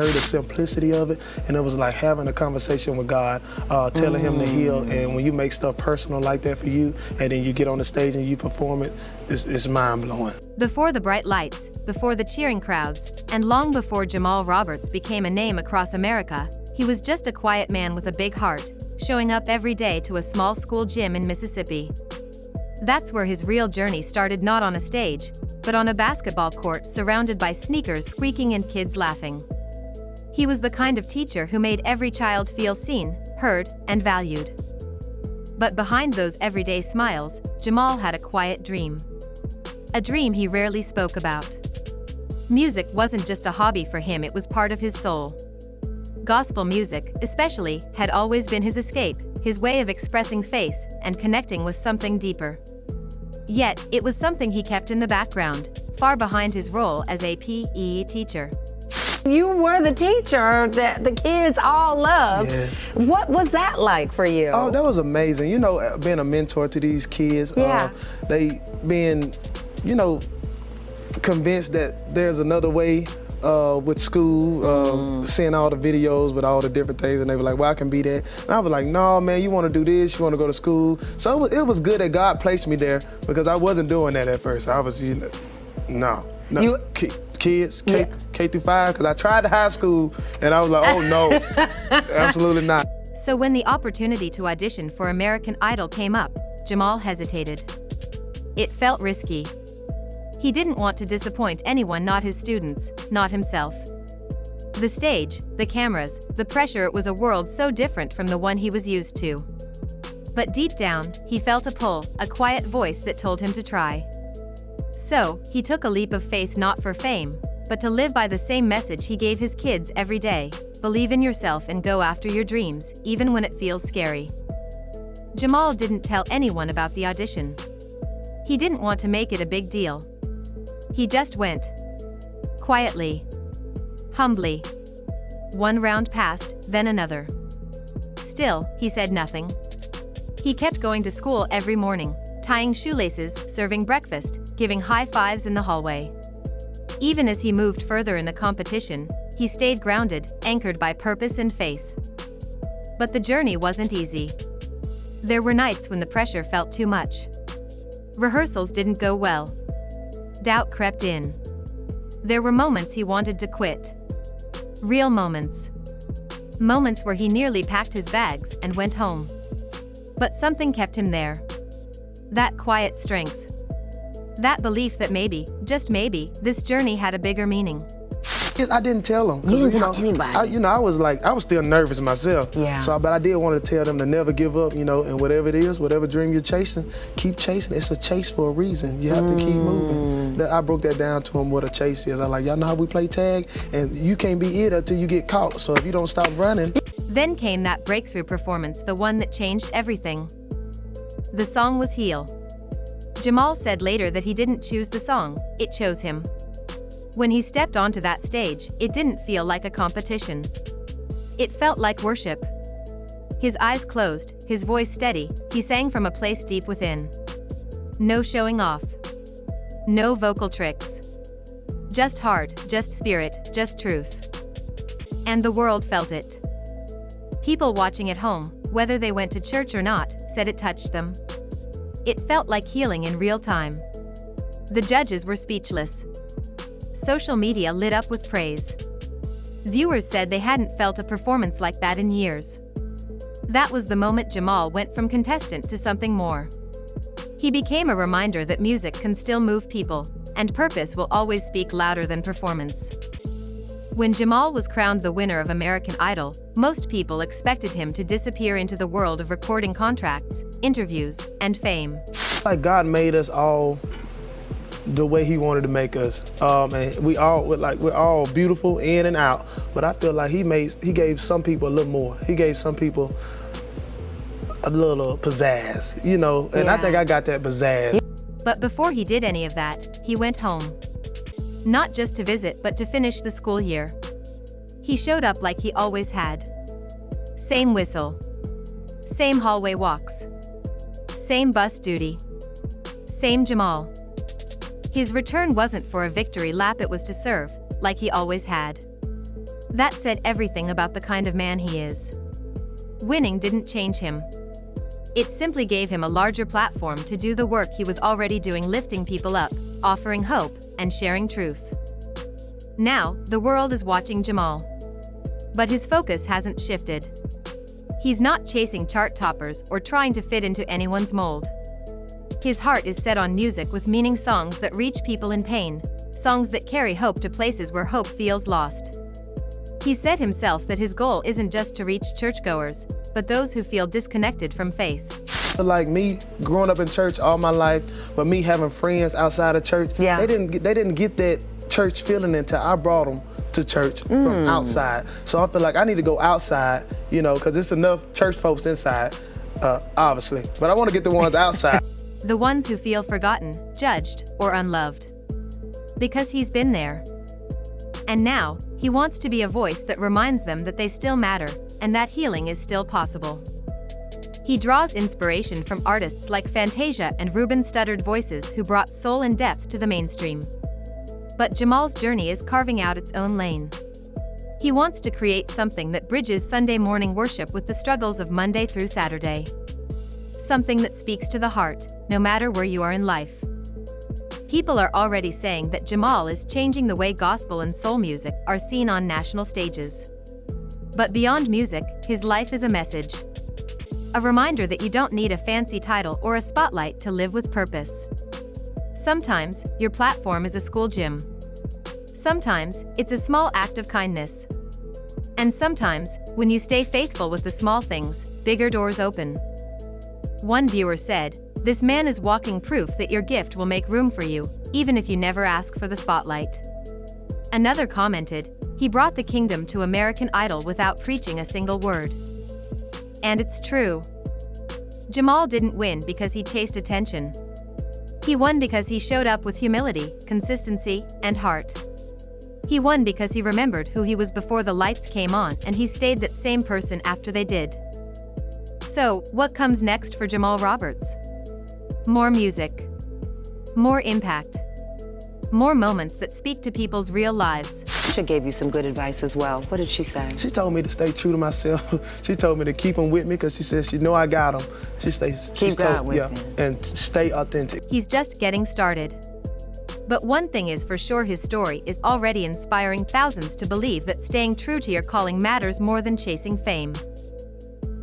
heard the simplicity of it, and it was like having a conversation with God, telling him to heal. And when you make stuff personal like that for you, and then you get on the stage and you perform it, it's mind-blowing. Before the bright lights, before the cheering crowds, and long before Jamal Roberts became a name across America, he was just a quiet man with a big heart, showing up every day to a small school gym in Mississippi. That's where his real journey started, not on a stage, but on a basketball court surrounded by sneakers squeaking and kids laughing. He was the kind of teacher who made every child feel seen, heard, and valued. But behind those everyday smiles, Jamal had a quiet dream. A dream he rarely spoke about. Music wasn't just a hobby for him, it was part of his soul. Gospel music, especially, had always been his escape, his way of expressing faith and connecting with something deeper. Yet, it was something he kept in the background, far behind his role as a PE teacher. You were the teacher that the kids all loved. Yeah. What was that like for you? Oh, that was amazing. You know, being a mentor to these kids, they being, you know, convinced that there's another way with school, seeing all the videos with all the different things, and they were like, well, I can be that. And I was like, no, man, you want to do this, you want to go to school. So it was good that God placed me there, because I wasn't doing that at first. I was, you know, no. Kids, K through 5, because I tried the high school, and I was like, oh no, absolutely not. So when the opportunity to audition for American Idol came up, Jamal hesitated. It felt risky. He didn't want to disappoint anyone, not his students, not himself. The stage, the cameras, the pressure, it was a world so different from the one he was used to. But deep down, he felt a pull, a quiet voice that told him to try. So, he took a leap of faith, not for fame, but to live by the same message he gave his kids every day: believe in yourself and go after your dreams, even when it feels scary. Jamal didn't tell anyone about the audition. He didn't want to make it a big deal. He just went. Quietly. Humbly. One round passed, then another. Still, he said nothing. He kept going to school every morning, tying shoelaces, serving breakfast, giving high fives in the hallway. Even as he moved further in the competition, he stayed grounded, anchored by purpose and faith. But the journey wasn't easy. There were nights when the pressure felt too much. Rehearsals didn't go well. Doubt crept in. There were moments he wanted to quit. Real moments. Moments where he nearly packed his bags and went home. But something kept him there. That quiet strength. That belief that maybe, just maybe, this journey had a bigger meaning. I didn't tell them. You didn't tell anybody. I was still nervous myself. Yeah. So, but I did want to tell them to never give up, you know, and whatever it is, whatever dream you're chasing, keep chasing. It's a chase for a reason. You have to keep moving. I broke that down to them, what a chase is. I like, y'all know how we play tag? And you can't be it until you get caught. So if you don't stop running. Then came that breakthrough performance, the one that changed everything. The song was Heal. Jamal said later that he didn't choose the song, it chose him. When he stepped onto that stage, it didn't feel like a competition. It felt like worship. His eyes closed, his voice steady, he sang from a place deep within. No showing off. No vocal tricks. Just heart, just spirit, just truth. And the world felt it. People watching at home, whether they went to church or not, said it touched them. It felt like healing in real time. The judges were speechless. Social media lit up with praise. Viewers said they hadn't felt a performance like that in years. That was the moment Jamal went from contestant to something more. He became a reminder that music can still move people, and purpose will always speak louder than performance. When Jamal was crowned the winner of American Idol, most people expected him to disappear into the world of recording contracts, interviews, and fame. Like God made us all the way he wanted to make us. And we're all beautiful in and out. But I feel like he gave some people a little more. He gave some people a little pizzazz, you know, and I think I got that pizzazz. But before he did any of that, he went home. Not just to visit, but to finish the school year. He showed up like he always had. Same whistle. Same hallway walks. Same bus duty. Same Jamal. His return wasn't for a victory lap, it was to serve, like he always had. That said everything about the kind of man he is. Winning didn't change him. It simply gave him a larger platform to do the work he was already doing, lifting people up, offering hope, and sharing truth. Now, the world is watching Jamal. But his focus hasn't shifted. He's not chasing chart toppers or trying to fit into anyone's mold. His heart is set on music with meaning, songs that reach people in pain, songs that carry hope to places where hope feels lost. He said himself that his goal isn't just to reach churchgoers, but those who feel disconnected from faith. Like me, growing up in church all my life, but me having friends outside of church, they didn't get that church feeling until I brought them to church from outside. So I feel like I need to go outside, you know, because it's enough church folks inside, obviously. But I want to get the ones outside. The ones who feel forgotten, judged, or unloved. Because he's been there. And now, he wants to be a voice that reminds them that they still matter, and that healing is still possible. He draws inspiration from artists like Fantasia and Ruben Studdard voices who brought soul and depth to the mainstream. But Jamal's journey is carving out its own lane. He wants to create something that bridges Sunday morning worship with the struggles of Monday through Saturday. Something that speaks to the heart, no matter where you are in life. People are already saying that Jamal is changing the way gospel and soul music are seen on national stages. But beyond music, his life is a message. A reminder that you don't need a fancy title or a spotlight to live with purpose. Sometimes, your platform is a school gym. Sometimes, it's a small act of kindness. And sometimes, when you stay faithful with the small things, bigger doors open. One viewer said, "This man is walking proof that your gift will make room for you, even if you never ask for the spotlight." Another commented, "He brought the kingdom to American Idol without preaching a single word." And it's true. Jamal didn't win because he chased attention. He won because he showed up with humility, consistency, and heart. He won because he remembered who he was before the lights came on, and he stayed that same person after they did. So, what comes next for Jamal Roberts? More music. More impact. More moments that speak to people's real lives. She gave you some good advice as well. What did she say? She told me to stay true to myself. She told me to keep them with me because she says she know I got them. Keep God with you. And stay authentic. He's just getting started. But one thing is for sure, his story is already inspiring thousands to believe that staying true to your calling matters more than chasing fame.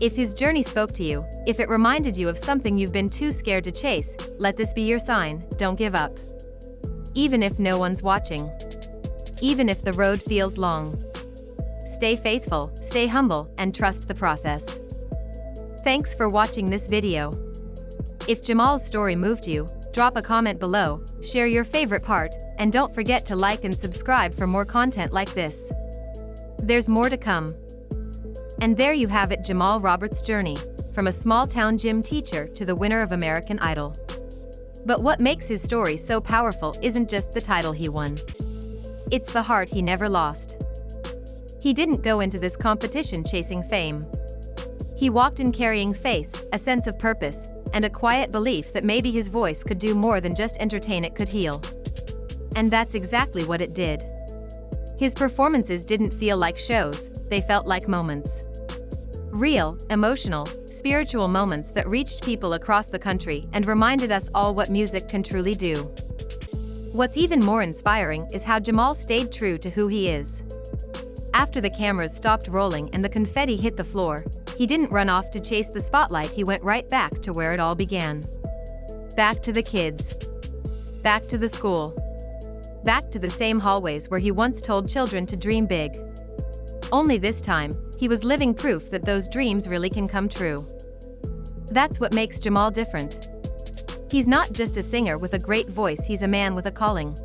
If his journey spoke to you, if it reminded you of something you've been too scared to chase, let this be your sign. Don't give up. Even if no one's watching. Even if the road feels long. Stay faithful, stay humble, and trust the process. Thanks for watching this video. If Jamal's story moved you, drop a comment below, share your favorite part, and don't forget to like and subscribe for more content like this. There's more to come. And there you have it, Jamal Roberts' journey, from a small-town gym teacher to the winner of American Idol. But what makes his story so powerful isn't just the title he won. It's the heart he never lost. He didn't go into this competition chasing fame. He walked in carrying faith, a sense of purpose, and a quiet belief that maybe his voice could do more than just entertain, it could heal. And that's exactly what it did. His performances didn't feel like shows, they felt like moments. Real, emotional, spiritual moments that reached people across the country and reminded us all what music can truly do. What's even more inspiring is how Jamal stayed true to who he is. After the cameras stopped rolling and the confetti hit the floor, he didn't run off to chase the spotlight, he went right back to where it all began. Back to the kids. Back to the school. Back to the same hallways where he once told children to dream big. Only this time, he was living proof that those dreams really can come true. That's what makes Jamal different. He's not just a singer with a great voice, he's a man with a calling.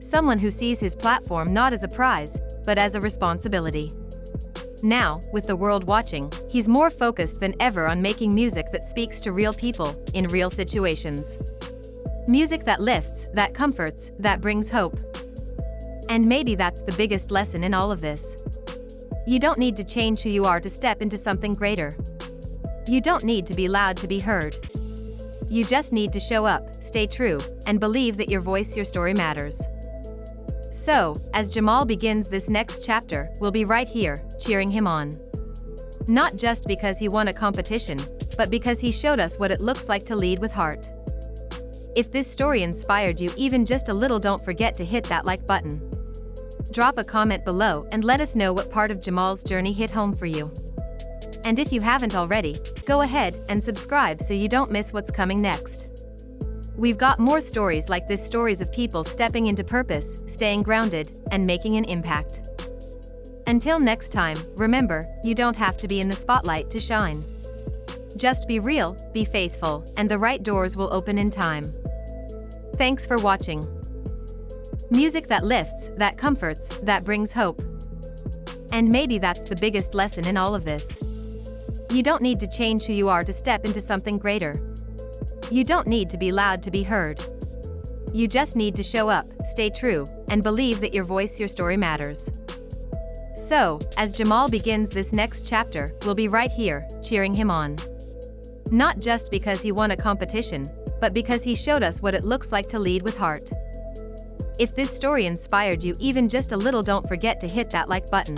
Someone who sees his platform not as a prize, but as a responsibility. Now, with the world watching, he's more focused than ever on making music that speaks to real people, in real situations. Music that lifts, that comforts, that brings hope. And maybe that's the biggest lesson in all of this. You don't need to change who you are to step into something greater. You don't need to be loud to be heard. You just need to show up, stay true, and believe that your voice, your story matters. So, as Jamal begins this next chapter, we'll be right here, cheering him on. Not just because he won a competition, but because he showed us what it looks like to lead with heart. If this story inspired you even just a little, don't forget to hit that like button. Drop a comment below and let us know what part of Jamal's journey hit home for you. And if you haven't already, go ahead and subscribe so you don't miss what's coming next. We've got more stories like this, stories of people stepping into purpose, staying grounded, and making an impact. Until next time, remember, you don't have to be in the spotlight to shine. Just be real, be faithful, and the right doors will open in time. Thanks for watching. Music that lifts, that comforts, that brings hope. And maybe that's the biggest lesson in all of this. You don't need to change who you are to step into something greater. You don't need to be loud to be heard. You just need to show up, stay true, and believe that your voice, your story matters. So, as Jamal begins this next chapter, we'll be right here, cheering him on. Not just because he won a competition, but because he showed us what it looks like to lead with heart. If this story inspired you even just a little, don't forget to hit that like button.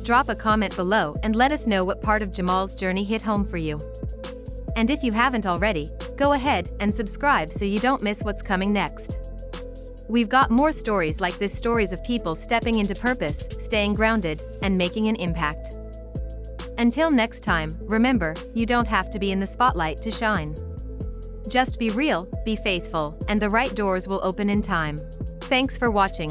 Drop a comment below and let us know what part of Jamal's journey hit home for you. And if you haven't already, go ahead and subscribe so you don't miss what's coming next. We've got more stories like this, stories of people stepping into purpose, staying grounded, and making an impact. Until next time, remember, you don't have to be in the spotlight to shine. Just be real, be faithful, and the right doors will open in time. Thanks for watching.